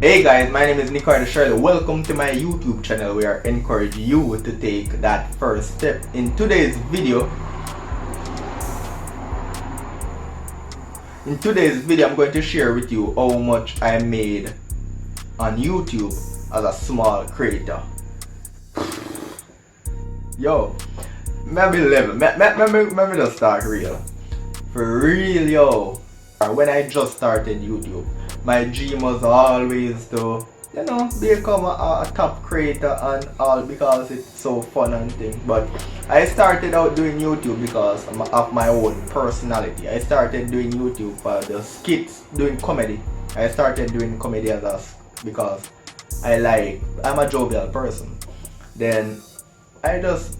Hey guys, my name is Nicardo Shirley. Welcome to my YouTube channel where I encourage you to take that first step. In today's video, I'm going to share with you how much I made on YouTube as a small creator. Yo, maybe just start real. For real, yo. When I just started YouTube, my dream was always to, become a top creator and all because it's so fun and thing. But I started out doing YouTube because of my own personality. I started doing YouTube for the skits, doing comedy. I started doing comedy because I'm a jovial person. Then I just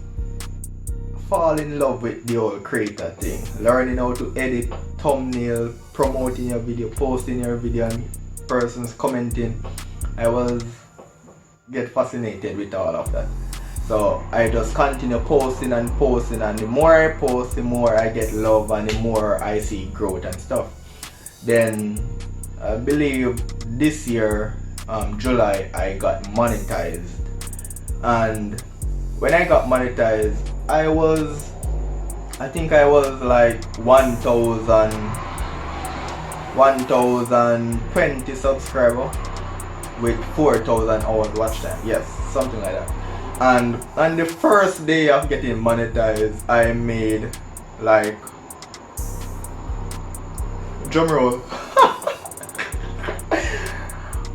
fall in love with the whole creator thing. Learning how to edit, thumbnail, promoting your video, posting your video and persons commenting. I get fascinated with all of that. So I just continue posting and the more I post, the more I get love and the more I see growth and stuff. Then I believe this year, July, I got monetized. And when I got monetized, I think I was like 1,020 subscribers with 4,000 hours watch time. Yes, something like that. And on the first day of getting monetized, I made like, drum roll,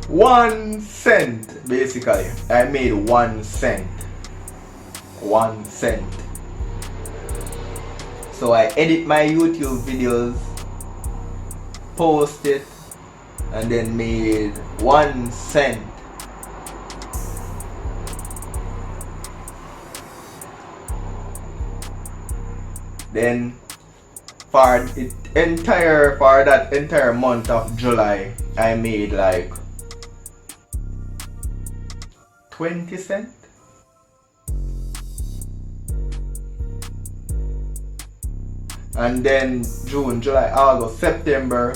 1 cent basically. I made 1 cent. 1 cent. So I edit my YouTube videos, post it, and then made 1 cent. Then for that entire month of July, I made like 20 cents. And then June, July, August, September.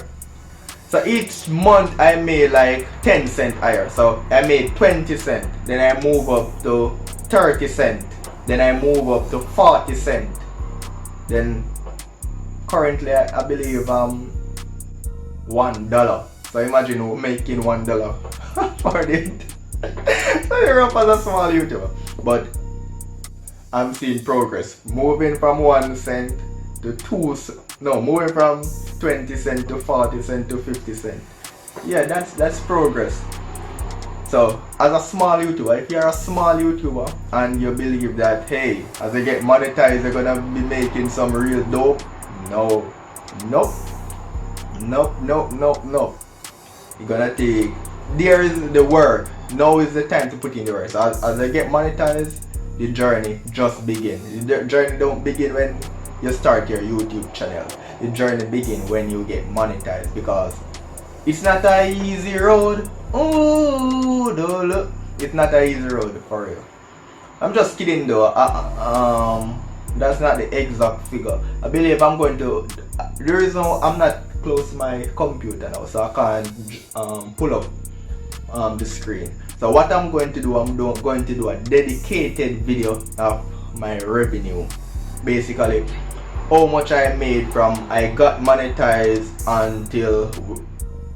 So each month I made like 10 cents higher. So I made 20 cents. Then I move up to 30 cents. Then I move up to 40 cents. Then currently I believe $1. So imagine making $1 for it. So you're up as a small YouTuber. But I'm seeing progress. Moving from 1 cent to moving from 20 cents to 40 cents to 50 cents. Yeah, that's progress. So as a small YouTuber, if you're a small YouTuber and you believe that, hey, as I get monetized, you're gonna be making some real dope, nope. You're gonna take, there is the work. Now is the time to put in the work. So as I get monetized, the journey just begins. The journey don't begin when you start your YouTube channel. The journey begins when you get monetized, because it's not an easy road. Oh, look, it's not an easy road for real. I'm just kidding though. That's not the exact figure. I believe I'm going to. The reason I'm not close to my computer now, so I can't pull up the screen. So what I'm going to do, I'm going to do a dedicated video of my revenue. Basically, how much I made from I got monetized until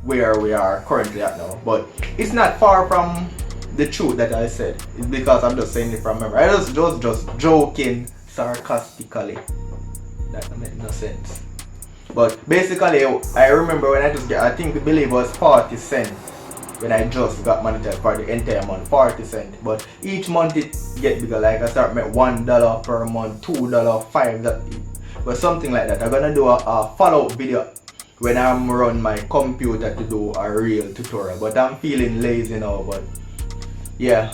where we are currently at now. But it's not far from the truth that I said. It's because I'm just saying it from memory. I was just joking sarcastically. That made no sense. But basically, I remember when I believe it was 40 cents when I just got monetized for the entire month. 40 cents. But each month it get bigger. Like I start making $1 per month, $2, $5. But something like that. I'm gonna do a follow-up video when I'm run my computer to do a real tutorial. But I'm feeling lazy now. But yeah,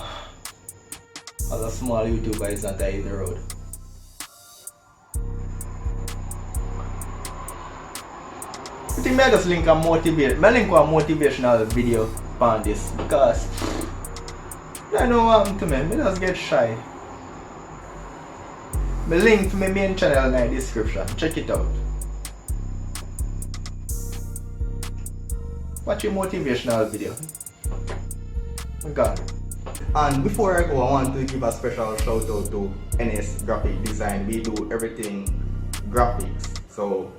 as a small YouTuber, it's not an easy road. I think I just link a motivational video on this because I know what happened to me. I just get shy. My link to my main channel in the description. Check it out. Watch a motivational video. Gone. And before I go, I want to give a special shout out to NS Graphic Design. We do everything graphics. So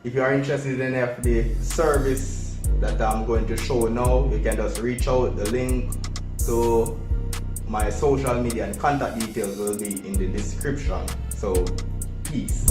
if you are interested in the service that I'm going to show now, you can just reach out. The link to my social media and contact details will be in the description. So peace.